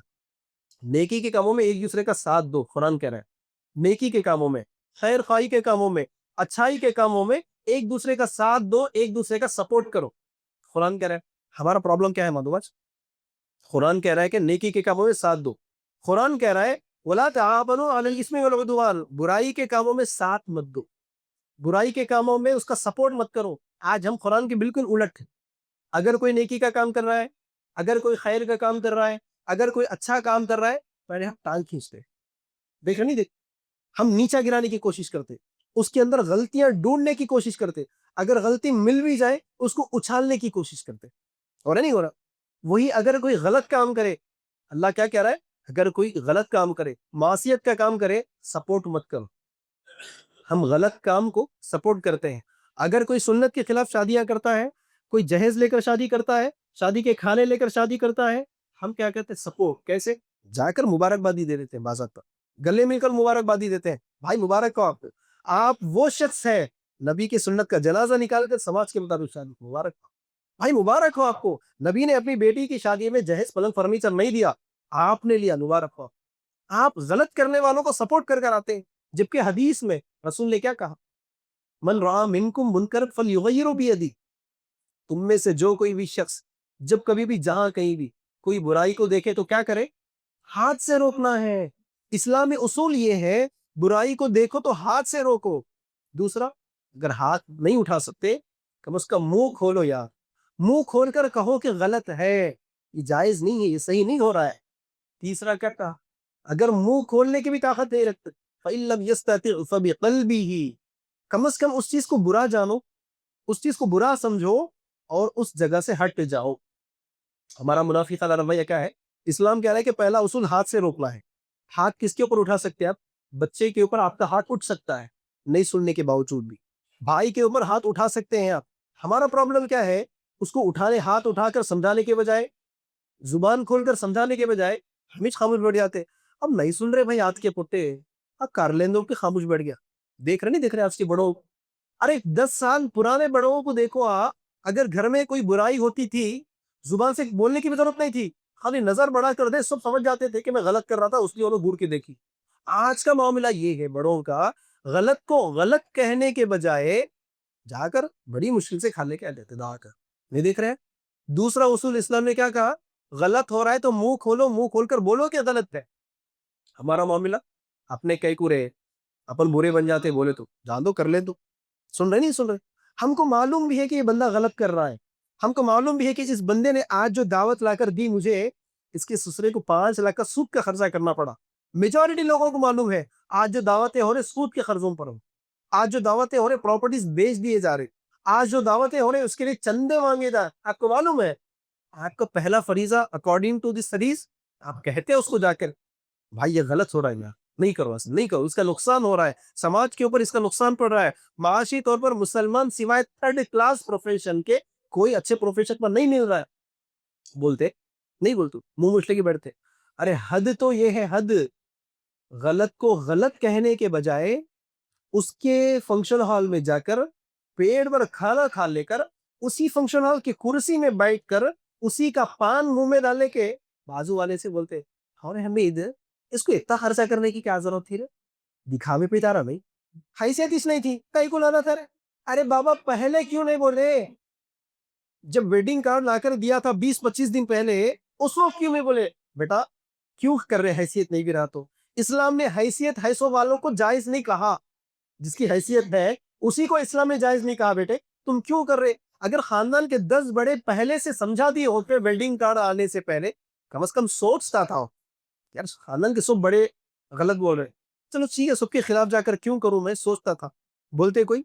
نیکی کے کاموں میں ایک دوسرے کا ساتھ دو. قرآن کہہ رہا ہے نیکی کے کاموں میں, خیر خواہی کے کاموں میں, اچھائی کے کاموں میں ایک دوسرے کا ساتھ دو, ایک دوسرے کا سپورٹ کرو. قرآن کہہ رہا ہے. ہمارا پرابلم کیا ہے مادھوج, قرآن کہہ رہا ہے کہ نیکی کے کاموں میں ساتھ دو, قرآن کہہ رہا ہے ولا تعاونوا علی الاثم والعدوان, برائی کے کاموں میں ساتھ مت دو. برائی کے کاموں میں اس کا سپورٹ مت کرو. آج ہم قرآن کے بالکل الٹ ہیں. اگر کوئی نیکی کا کام کر رہا ہے, اگر کوئی خیر کا کام کر رہا ہے, اگر کوئی اچھا کام کر رہا ہے, پہلے ہم ٹانگ کھینچتے, دیکھ نہیں دیکھ, ہم نیچا گرانے کی کوشش کرتے, اس کے اندر غلطیاں ڈھونڈنے کی کوشش کرتے, اگر غلطی مل بھی جائے اس کو اچھالنے کی کوشش کرتے. ہو رہا نہیں ہو رہا؟ وہی اگر کوئی غلط کام کرے, اللہ کیا کہہ رہا ہے, اگر کوئی غلط کام کرے, معصیت کا کام کرے, سپورٹ مت کرو. ہم غلط کام کو سپورٹ کرتے ہیں. اگر کوئی سنت کے خلاف شادیاں کرتا ہے, کوئی جہیز لے کر شادی کرتا ہے, شادی کے کھانے لے کر شادی کرتا ہے, ہم کیا کہتے ہیں, سپورٹ. کیسے؟ جا کر مبارکبادی دے دیتے ہیں, باضابطہ گلے مل کر مبارکبادی دیتے ہیں, بھائی مبارک ہو آپ, آپ وہ شخص ہے نبی کی سنت کا جنازہ نکال کر سماج کے مطابق شادی, مبارک ہو بھائی, مبارک ہو آپ کو, نبی نے اپنی بیٹی کی شادی میں جہیز پلنگ فرنیچر نہیں دیا, آپ نے لیا, مبارک ہو. آپ غلط کرنے والوں کو سپورٹ کر کر آتے ہیں, جبکہ حدیث میں رسول نے کیا کہا, من رأى منکم منکر فلیغیرہ بیدی, تم میں سے جو کوئی بھی شخص جب کبھی بھی جہاں کہیں بھی کوئی برائی کو دیکھے تو کیا کرے, ہاتھ سے روکنا ہے. اسلامی اصول یہ ہے, برائی کو دیکھو تو ہاتھ سے روکو. دوسرا, اگر ہاتھ نہیں اٹھا سکتے کم از کم منہ کھولو یار, منہ کھول کر کہو کہ غلط ہے, یہ جائز نہیں ہے, یہ صحیح نہیں ہو رہا ہے. تیسرا کیا کہا, اگر منہ کھولنے کی بھی طاقت نہیں رکھتے, فَإِن لَمْ يَسْتَطِعْ فَبِقَلْبِهِ, کم از کم اس چیز کو برا جانو, اس چیز کو برا سمجھو اور اس جگہ سے ہٹ جاؤ. ہمارا منافقانہ رویہ کیا ہے, اسلام کہہ رہا ہے کہ پہلا اصول ہاتھ سے روکنا ہے. ہاتھ کس کے اوپر اٹھا سکتے ہیں آپ, بچے کے اوپر آپ کا ہاتھ اٹھ سکتا ہے نہیں سننے کے باوجود بھی, بھائی کے اوپر ہاتھ اٹھا سکتے ہیں آپ. ہمارا پرابلم کیا ہے, اس کو اٹھانے, ہاتھ اٹھا کر سمجھانے کے بجائے, زبان کھول کر سمجھانے کے بجائے ہمیں خاموش بیٹھ جاتے. اب نہیں سن رہے بھائی ہاتھ کے پٹے, اب کر لیں دو کہ خاموش بیٹھ گیا. دیکھ رہے نہیں دیکھ رہے آج کے بڑوں, ارے 10 سال پرانے بڑوں کو دیکھو آپ, اگر گھر میں کوئی برائی ہوتی تھی زبان سے بولنے کی بھی ضرورت نہیں تھی, خالی نظر بڑا کر دے سب سمجھ جاتے تھے کہ میں غلط کر رہا تھا, اس لیے وہ لوگ گور کے دیکھی. آج کا معاملہ یہ ہے بڑوں کا, غلط کو غلط کہنے کے بجائے جا کر بڑی مشکل سے کھانے کے دیتے دا کر, نہیں دیکھ رہے. دوسرا اصول اسلام نے کیا کہا, غلط ہو رہا ہے تو منہ کھولو, منہ کھول کر بولو کہ غلط ہے. ہمارا معاملہ اپنے کئی کو رہے, اپن برے بن جاتے, بولے تو جان دو, کر لیں تو, سن رہے نہیں سن رہے. ہم کو معلوم بھی ہے کہ یہ بندہ غلط کر رہا ہے, ہم کو معلوم بھی ہے کہ اس بندے نے آج جو دعوت لا کر دی مجھے, اس کے سسرے کو 5 لاکھ کا سود کا خرچہ کرنا پڑا. میجورٹی لوگوں کو معلوم ہے آج جو دعوتیں ہو رہے سود کے قرضوں پر ہو, آج جو دعوتیں ہو رہے پراپرٹیز بیچ دیے جا رہے, آج جو دعوتیں ہو رہے اس کے لیے چندے مانگے جا. آپ کو معلوم ہے آپ کا پہلا فریضہ اکارڈنگ ٹو دی اسٹڈیز, آپ کہتے ہیں اس کو جا کر بھائی یہ غلط ہو رہا ہے, یار نہیں کرو, نہیں کرو, اس کا نقصان ہو رہا ہے, سماج کے اوپر اس کا نقصان پڑ رہا ہے. معاشی طور پر مسلمان سوائے 3rd کلاس پروفیشن کے کوئی اچھے پروفیشن پر نہیں مل رہا ہے. بولتے نہیں, بولتے منہ مچھلے کے بیٹھتے. ارے حد تو یہ ہے, حد. غلط کو غلط کہنے کے بجائے اس کے فنکشن ہال میں جا کر پیٹ پر کھانا کھا لے کر اسی فنکشن ہال کی کرسی میں بیٹھ کر اسی کا پان منہ میں ڈالنے کے بازو والے سے بولتے, اور حمید اس کو اتنا خرچہ کرنے کی کیا ضرورت تھی رے, دکھاوے پہ تارا نہیں, حیثیت اس نہیں تھی, کہیں کو لانا تھا رے. ارے بابا پہلے کیوں نہیں بولے, جب ویڈنگ کارڈ لا کر دیا تھا 20-25 دن پہلے, اس وقت کیوں نہیں بولے بیٹا کیوں کر رہے, حیثیت نہیں بھی رہا تو. اسلام نے حیثیت حیثو والوں کو جائز نہیں کہا, جس کی حیثیت ہے اسی کو اسلام نے جائز نہیں کہا. بیٹے تم کیوں کر رہے, اگر خاندان کے 10 بڑے پہلے سے سمجھا دیے ہوتے ویڈنگ کارڈ آنے سے پہلے, کم از کم سوچتا تھا یار خاندان کے سب بڑے غلط بول رہے, چلو ٹھیک ہے سب کے خلاف جا کر کیوں کروں, میں سوچتا تھا. بولتے کوئی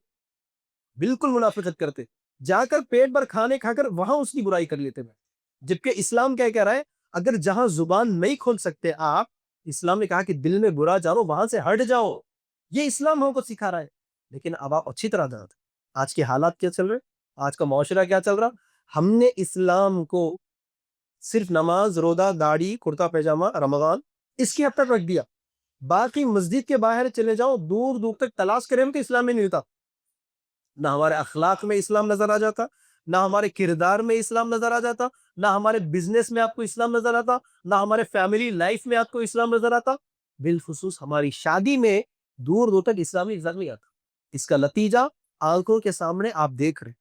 بالکل منافقت کرتے, جا کر پیٹ بھر کھانے کھا کر وہاں اس کی برائی کر لیتے میں. جبکہ اسلام کیا کہہ رہا ہے, اگر جہاں زبان نہیں کھول سکتے آپ, اسلام نے کہا کہ دل میں برا جانو وہاں سے ہٹ جاؤ. یہ اسلام ہم کو سکھا رہا ہے. لیکن اب آپ اچھی طرح جانتے آج کے حالات کیا چل رہے, آج کا معاشرہ کیا چل رہا. ہم نے اسلام کو صرف نماز, روزہ, داڑھی, کرتا پیجامہ, رمضان اس کی حد تک رکھ دیا. باقی مسجد کے باہر چلے جاؤ, دور دور تک تلاش کریں تو اسلام میں نہیں ملتا. نہ ہمارے اخلاق میں اسلام نظر آ جاتا, نہ ہمارے کردار میں اسلام نظر آ جاتا, نہ ہمارے بزنس میں آپ کو اسلام نظر آتا, نہ ہمارے فیملی لائف میں آپ کو اسلام نظر آتا, بالخصوص ہماری شادی میں دور دور تک اسلامی نظر نہیں آتا. اس کا نتیجہ آنکھوں کے سامنے آپ دیکھ رہے,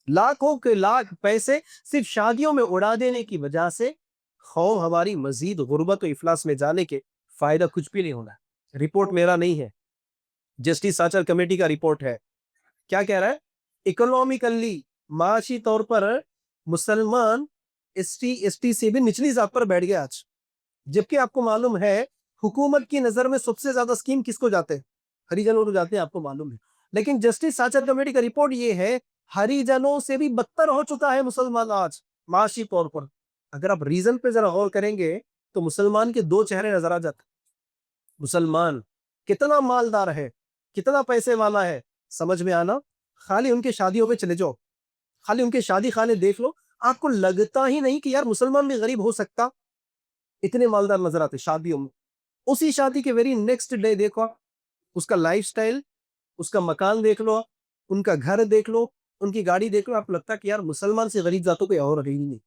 لاکھوں کے لاکھ پیسے صرف شادیوں میں اڑا دینے کی وجہ سے خوف ہماری مزید غربت و افلاس میں جانے کے فائدہ کچھ بھی نہیں ہونا. رپورٹ میرا نہیں ہے, جسٹس ساچر کمیٹی کا رپورٹ ہے. کیا کہہ رہا ہے؟ اکنومیکلی معاشی طور پر مسلمان ایس ٹی سے بھی نچلی ذات پر بیٹھ گیا آج، جبکہ آپ کو معلوم ہے حکومت کی نظر میں سب سے زیادہ اسکیم کس کو جاتے ہیں؟ ہریجنوں کو جاتے ہیں، آپ کو معلوم ہے. لیکن جسٹس ساچر کمیٹی کا رپورٹ یہ ہے ہریجنوں سے بھی بدتر ہو چکا ہے مسلمان آج معاشی طور پر. اگر آپ ریزن پہ ذرا غور کریں گے تو مسلمان کے دو چہرے نظر آ جاتے. مسلمان کتنا مالدار ہے، کتنا پیسے والا ہے، سمجھ میں آنا؟ خالی ان کے شادیوں پہ چلے جاؤ، خالی ان کے شادی خانے دیکھ لو، آپ کو لگتا ہی نہیں کہ یار مسلمان بھی غریب ہو سکتا. اتنے مالدار نظر آتے شادیوں میں. اسی شادی کے ویری نیکسٹ ڈے دیکھو اس کا لائف سٹائل، اس کا مکان دیکھ لو، ان کا گھر دیکھ لو، ان کی گاڑی دیکھ لو، آپ لگتا کہ یار مسلمان سے غریب ذاتوں کوئی اور رہی نہیں.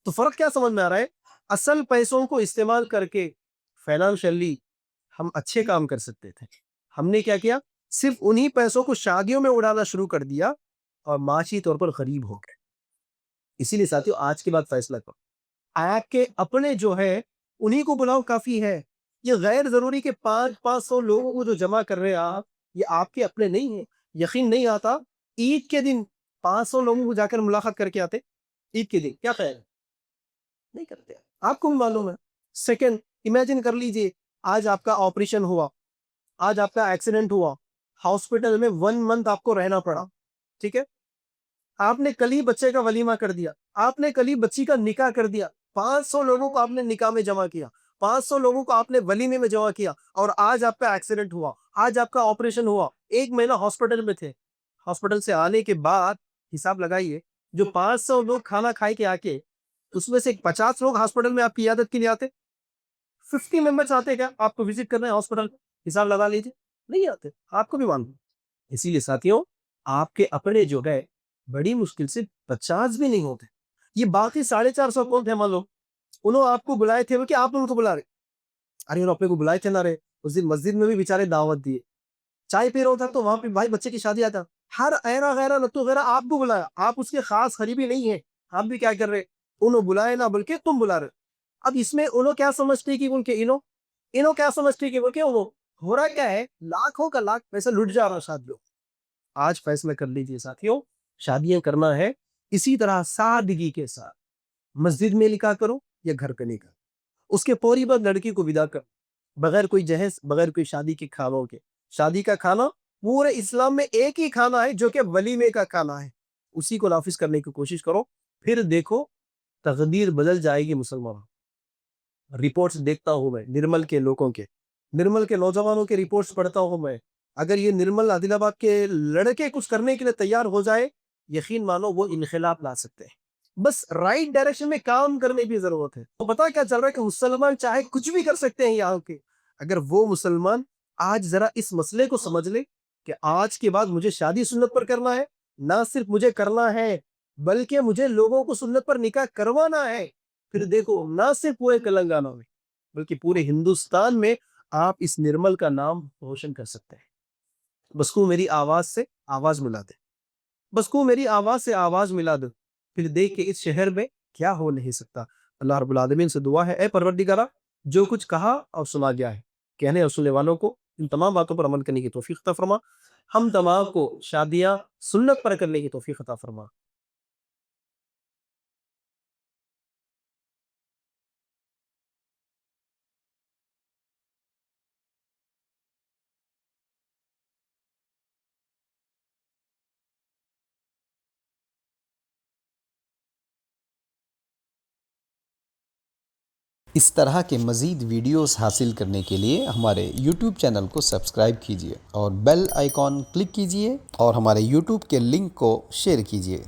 تو فرق کیا سمجھ میں آ رہا ہے؟ اصل پیسوں کو استعمال کر کے فائنانشلی ہم اچھے کام کر سکتے تھے. ہم نے کیا کیا؟ صرف انہی پیسوں کو شادیوں میں اڑانا شروع کر دیا اور معاشی طور پر غریب ہو گئے. اسی لیے ساتھیوں آج کے بعد فیصلہ کرو، آپ کے اپنے جو ہے انہی کو بلاؤ کافی ہے. یہ غیر ضروری کہ 500 لوگوں کو جو جمع کر رہے آپ، یہ آپ کے اپنے نہیں ہیں. یقین نہیں آتا عید کے دن 500 لوگوں کو جا کر ملاقات کر کے آتے؟ عید کے دن کیا خیال؟ نہیں کرتے. آپ کو بھی معلوم ہے. سیکنڈ، امیجن کر لیجئے آج آپ کا آپریشن ہوا، آج آپ کا ایکسیڈنٹ ہوا، ہاسپٹل میں 1 منتھ آپ کو رہنا پڑا، ٹھیک ہے؟ آپ نے کل ہی بچے کا ولیمہ کر دیا، آپ نے کل ہی بچی کا نکاح کر دیا، 500 لوگوں کو آپ نے نکاح میں جمع کیا، 500 لوگوں کو آپ نے ولیمے میں جمع کیا، اور آج آپ کا ایکسیڈنٹ ہوا، آج آپ کا آپریشن ہوا، 1 مہینہ ہاسپٹل میں تھے. ہاسپٹل سے آنے کے بعد حساب لگائیے، جو 500 لوگ کھانا کھائے کے آکے اس میں سے 50 لوگ ہاسپٹل میں آپ کی عیادت کے لیے آتے؟ 50 ممبرس آتے کیا آپ کو وزٹ کرنا ہے ہاسپٹل؟ حساب لگا لیجیے، نہیں آتے. آپ کو بھی معلوم. اسی لیے ساتھیوں آپ کے اپنے جو ہے بڑی مشکل سے 50 بھی نہیں ہوتے. یہ باقی 450 کون تھے؟ مان لو انہوں آپ کو بلائے تھے کہ آپ ان کو بلا رہے؟ ارے انہوں اپنے کو بلائے تھے نہ رہے. اس دن مسجد میں بھی بیچارے دعوت دیے، چائے پی رہا تھا تو وہاں پہ بھائی بچے کی شادی آتا، ہر ایرا غیرہ لتو غیرہ آپ کو بلایا. آپ اس کے خاص قریبی نہیں ہیں، آپ بھی کیا کر رہے؟ انہوں بلائے نہ بلکہ تم بلا رہے. اب اس میں انہوں کیا سمجھتے کہ ان کے انہوں کیا سمجھتے کہ انہوں ہو رہا کیا ہے؟ لاکھوں کا لاکھ پیسہ لٹ جا رہا شادیوں. آج فیصلہ کر لیجئے ساتھیوں، شادیاں کرنا ہے اسی طرح سادگی کے ساتھ. مسجد میں نکاح کرو یا گھر پہ نکاح، اس کے فوری بعد لڑکی کو ودا کر، بغیر کوئی جہیز، بغیر کوئی شادی کے کھانوں کے. شادی کا کھانا پورے اسلام میں ایک ہی کھانا ہے جو کہ ولیمے کا کھانا ہے، اسی کو نافذ کرنے کی کوشش کرو. پھر دیکھو تقدیر بدل جائے گی مسلمان. رپورٹس دیکھتا ہوں میں نرمل کے لوگوں کے، نرمل کے نوجوانوں کے رپورٹس پڑھتا ہوں میں. اگر یہ نرمل عادل آباد کے لڑکے کچھ کرنے کے لیے تیار ہو جائے، یقین مانو وہ انقلاب لا سکتے ہیں. بس رائٹ ڈائریکشن میں کام کرنے کی ضرورت ہے. تو پتا کیا چل رہا ہے کہ مسلمان چاہے کچھ بھی کر سکتے ہیں یہاں کے. اگر وہ مسلمان آج ذرا اس مسئلے کو سمجھ لے کہ آج کے بعد مجھے شادی سنت پر کرنا ہے، نہ صرف مجھے کرنا ہے بلکہ مجھے لوگوں کو سنت پر نکاح کروانا ہے، پھر دیکھو نہ صرف پورے تلنگانہ میں بلکہ پورے ہندوستان میں آپ اس نرمل کا نام روشن کر سکتے ہیں. بس کو میری آواز سے آواز ملا دے، بس کو میری آواز سے آواز ملا دے، پھر دیکھ کہ اس شہر میں کیا ہو نہیں سکتا. اللہ رب العالمین سے دعا ہے اے پروردگارہ جو کچھ کہا اور سنا گیا ہے کہنے اور سننے والوں کو ان تمام باتوں پر عمل کرنے کی توفیق عطا فرما. ہم تمام کو شادیاں سنت پر کرنے کی توفیق عطا فرما. اس طرح کے مزید ویڈیوز حاصل کرنے کے لیے ہمارے یوٹیوب چینل کو سبسکرائب کیجیے اور بیل آئیکن کلک کیجیے اور ہمارے یوٹیوب کے لنک کو شیئر کیجیے.